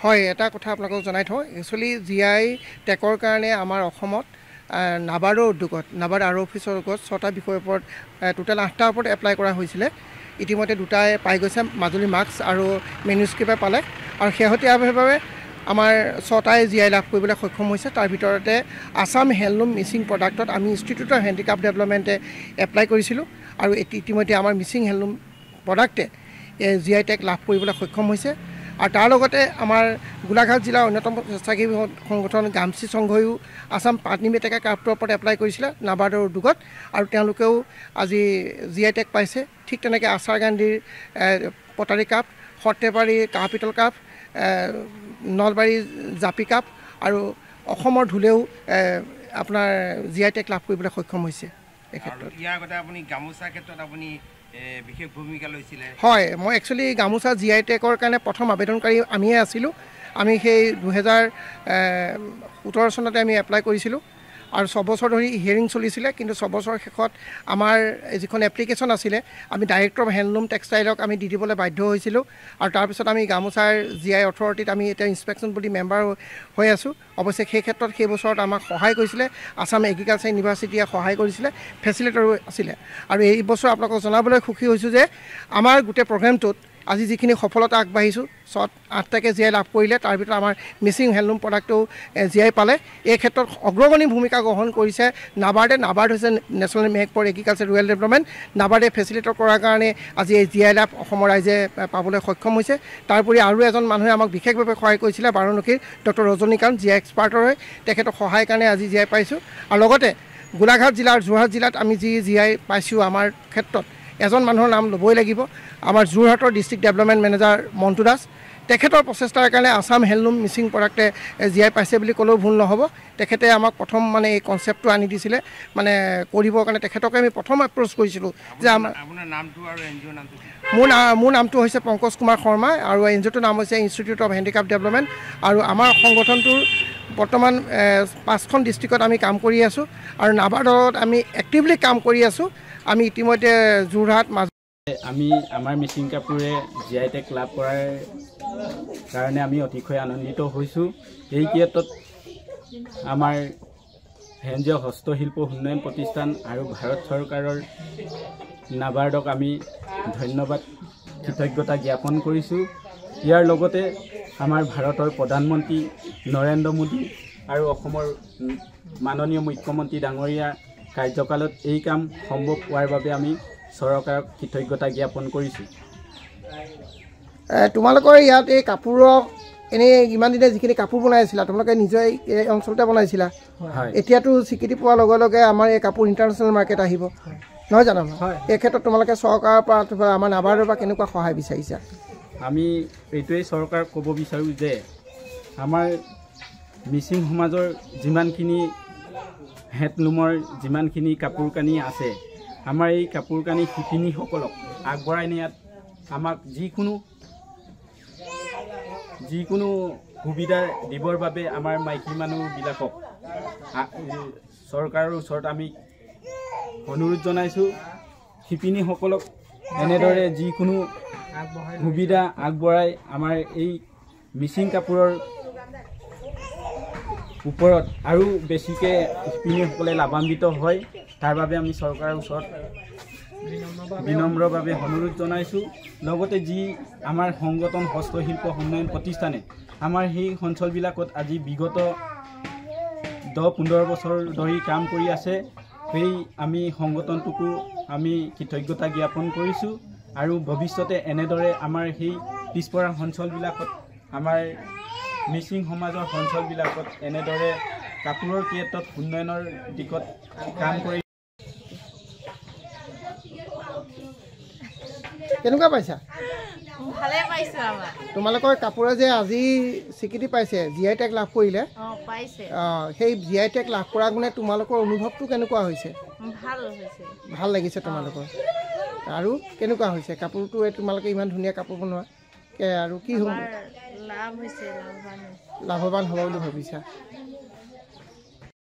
হয়, এটা কথা আপোনালোকক জনাই থওঁ। একচুৱেলি GI টেকৰ কাৰণে আমাৰ অসমত নাবাৰ্ডৰ উদ্যোগত নাবাৰ্ড আৰ অফিচৰ লগত 6টা বিষয়ৰ ওপৰত টোটেল 8টাৰ ওপৰত এপ্লাই কৰা হৈছিলে। ইতিমধ্যে 2টাই পাই গৈছে, মাজুলী মাৰ্কছ আৰু মেনুস্ক্ৰিপ্টে পালে, আৰু শেহতীয়াভাৱে আমাৰ 6টাই GI লাভ কৰিবলৈ সক্ষম হৈছে। তাৰ ভিতৰতে আছাম হেণ্ডলুম মিচিং প্ৰডাক্টত আমি ইনষ্টিটিউট অফ হেণ্ডিক্ৰাফ্ট ডেভেলপমেণ্টে এপ্লাই কৰিছিলোঁ, আৰু ইতিমধ্যে আমাৰ মিচিং হেণ্ডলুম প্ৰডাক্টে GI টেগ লাভ কৰিবলৈ সক্ষম হৈছে। আৰু তাৰ লগতে আমাৰ গোলাঘাট জিলাৰ অন্যতম স্বেচ্ছাসেৱী সংগঠন গামচি সংঘয়ো আছাম পাটনি মেটেকা ক্ৰাফ্টৰ ওপৰত এপ্লাই কৰিছিলে নাবাৰ্ডৰ উদ্যোগত, আৰু তেওঁলোকেও আজি GI টেগ পাইছে। ঠিক তেনেকৈ আচাৰ গান্ধীৰ পটাৰী কাপ, সৰ্থেবাৰী কাঁহ পিতল কাপ, নলবাৰী জাপি কাপ আৰু অসমৰ ঢোলেও আপোনাৰ GI টেগ লাভ কৰিবলৈ সক্ষম হৈছে। এই ক্ষেত্ৰত ইয়াৰ আগতে আপুনি গামোচাৰ ক্ষেত্ৰত আপুনি বিশেষ ভূমিকা লৈছিলে। হয়, মই একচুৱেলি গামোচা GI টেগৰ কাৰণে প্ৰথম আবেদনকাৰী আমিয়ে আছিলোঁ। আমি সেই 2017 চনতে আমি এপ্লাই কৰিছিলোঁ, আৰু 6 বছৰ ধৰি হিয়াৰিং চলিছিলে। কিন্তু 6 বছৰৰ শেষত আমাৰ যিখন এপ্লিকেশ্যন আছিলে, আমি ডাইৰেক্টৰ অফ হেণ্ডলুম টেক্সটাইলক আমি দি দিবলৈ বাধ্য হৈছিলোঁ। আৰু তাৰপিছত আমি গামোচাৰ GI অথৰিটিত আমি এতিয়া ইনস্পেকশ্যন বডি মেম্বাৰ হৈ আছোঁ। অৱশ্যে সেই ক্ষেত্ৰত সেই বছৰত আমাক সহায় কৰিছিলে আছাম এগ্ৰিকালচাৰ ইউনিভাৰ্চিটিয়ে সহায় কৰিছিলে, ফেচিলিটেটৰো আছিলে। আৰু এই বছৰ আপোনালোকক জনাবলৈ সুখী হৈছোঁ যে আমাৰ গোটেই প্ৰগ্ৰেমটোত আজি যিখিনি সফলতা আগবাঢ়িছোঁ, 8টাকে GI লাভ কৰিলে। তাৰ ভিতৰত আমাৰ মিচিং হেণ্ডলুম প্ৰডাক্টও GI পালে। এই ক্ষেত্ৰত অগ্ৰণী ভূমিকা গ্ৰহণ কৰিছে নাবাৰ্ডে। নাবাৰ্ড হৈছে national make for agriculture rural development. নাবাৰ্ডে ফেচিলিটেট কৰাৰ কাৰণে আজি এই GI লাভ অসমৰ ৰাইজে পাবলৈ সক্ষম হৈছে। তাৰোপৰি আৰু এজন মানুহে আমাক বিশেষভাৱে সহায় কৰিছিলে, বাৰাণসীৰ ডক্টৰ ৰজনীকান্ত, GI এক্সপাৰ্টৰ হৈ, তেখেতৰ সহায়ৰ কাৰণে আজি GI পাইছোঁ। আৰু লগতে গোলাঘাট জিলাৰ যোৰহাট জিলাত আমি যি GI পাইছোঁ, আমাৰ ক্ষেত্ৰত এজন মানুহৰ নাম ল'বই লাগিব, আমাৰ যোৰহাটৰ district development manager Montu Das. তেখেতৰ প্ৰচেষ্টাৰ কাৰণে আছাম হেণ্ডলুম মিচিং প্ৰডাক্টে GI পাইছে বুলি ক'লেও ভুল নহ'ব। তেখেতে আমাক প্ৰথম এই কনচেপ্টটো আনি দিছিলে, কৰিবৰ কাৰণে তেখেতকে আমি প্ৰথম এপ্ৰ'চ কৰিছিলোঁ যে আপোনাৰ নামটো আৰু এনজিঅ'ৰ নামটো? মোৰ নামটো হৈছে পংকজ কুমাৰ শৰ্মা, আৰু এনজিঅ'টোৰ নাম হৈছে ইনষ্টিটিউট অফ হেণ্ডিক্ৰাফ্ট ডেভেলপমেণ্ট। আৰু আমাৰ সংগঠনটোৰ বৰ্তমান 5খন ডিষ্ট্ৰিক্টত আমি কাম কৰি আছোঁ, আৰু নাবাৰ্ডত আমি এক্টিভলি কাম কৰি আছোঁ। আমি ইতিমধ্যে যোৰহাট আমি আমাৰ মিচিং কাপোৰে GI টেগ লাভ কৰাৰ কাৰণে আমি অতিশয় আনন্দিত হৈছোঁ। এই ক্ষেত্ৰত আমাৰ এনজিঅ' হস্তশিল্প উন্নয়ন প্ৰতিষ্ঠান আৰু ভাৰত চৰকাৰৰ নাবাৰ্ডক আমি ধন্যবাদ কৃতজ্ঞতা জ্ঞাপন কৰিছোঁ। ইয়াৰ লগতে আমাৰ ভাৰতৰ প্ৰধানমন্ত্ৰী নৰেন্দ্ৰ মোদী আৰু অসমৰ মাননীয় মুখ্যমন্ত্ৰী ডাঙৰীয়াৰ কাৰ্যকালত এই কাম সম্ভৱ হোৱাৰ বাবে আমি চৰকাৰক কৃতজ্ঞতা জ্ঞাপন কৰিছোঁ। তোমালোকৰ ইয়াত এই কাপোৰক এনেই ইমান দিনে যিখিনি কাপোৰ বনাই আছিলা, তোমালোকে নিজে এই অঞ্চলতে বনাইছিলা। এতিয়াতো স্বীকৃতি পোৱাৰ লগে লগে আমাৰ এই কাপোৰ ইণ্টাৰনেশ্যনেল মাৰ্কেট আহিব, নহয় জানো? এই ক্ষেত্ৰত তোমালোকে চৰকাৰৰ পৰা অথবা আমাৰ নাবাৰ্ডৰ পৰা কেনেকুৱা সহায় বিচাৰিছা? আমি এইটোৱেই চৰকাৰক ক'ব বিচাৰোঁ যে আমাৰ মিচিং সমাজৰ যিমানখিনি হেণ্ডলুমৰ যিমানখিনি কাপোৰ কানি আছে, আমাৰ এই কাপোৰ কানি শিপিনীসকলক আগবঢ়াই নিয়াত আমাক যিকোনো সুবিধা দিবৰ বাবে আমাৰ মাইকী মানুহবিলাকক চৰকাৰৰ ওচৰত আমি অনুৰোধ জনাইছোঁ। শিপিনীসকলক এনেদৰে যিকোনো সুবিধা আগবঢ়াই আমাৰ এই মিচিং কাপোৰৰ ওপৰত আৰু বেছিকৈ শিপিনীসকলে লাভান্বিত হয়, তাৰ বাবে আমি চৰকাৰৰ ওচৰত বিনম্ৰভাৱে অনুৰোধ জনাইছোঁ। লগতে যি আমাৰ সংগঠন হস্তশিল্প উন্নয়ন প্ৰতিষ্ঠানে আমাৰ সেই অঞ্চলবিলাকত আজি বিগত 10-15 বছৰ ধৰি কাম কৰি আছে, সেই আমি সংগঠনটোকো আমি কৃতজ্ঞতা জ্ঞাপন কৰিছোঁ। আৰু ভৱিষ্যতে এনেদৰে আমাৰ সেই পিছপৰা অঞ্চলবিলাকত, আমাৰ মিচিং সমাজৰ অঞ্চলবিলাকত এনেদৰে কাপোৰৰ ক্ষেত্ৰত উন্নয়নৰ দিশত কাম কৰি। কেনেকুৱা পাইছা? ভালে পাইছোঁ। আমাৰ তোমালোকৰ কাপোৰে যে আজি স্বীকৃতি পাইছে, GI টেগ লাভ কৰিলে, সেই GI টেগ লাভ কৰাৰ গুণে তোমালোকৰ অনুভৱটো কেনেকুৱা হৈছে? ভাল লাগিছে তোমালোকৰ? আৰু কেনেকুৱা হৈছে কাপোৰটো? তোমালোকে ইমান ধুনীয়া কাপোৰ বনোৱা, আৰু কি হ'ব? লাভৱান হ'ব বুলি ভাবিছা?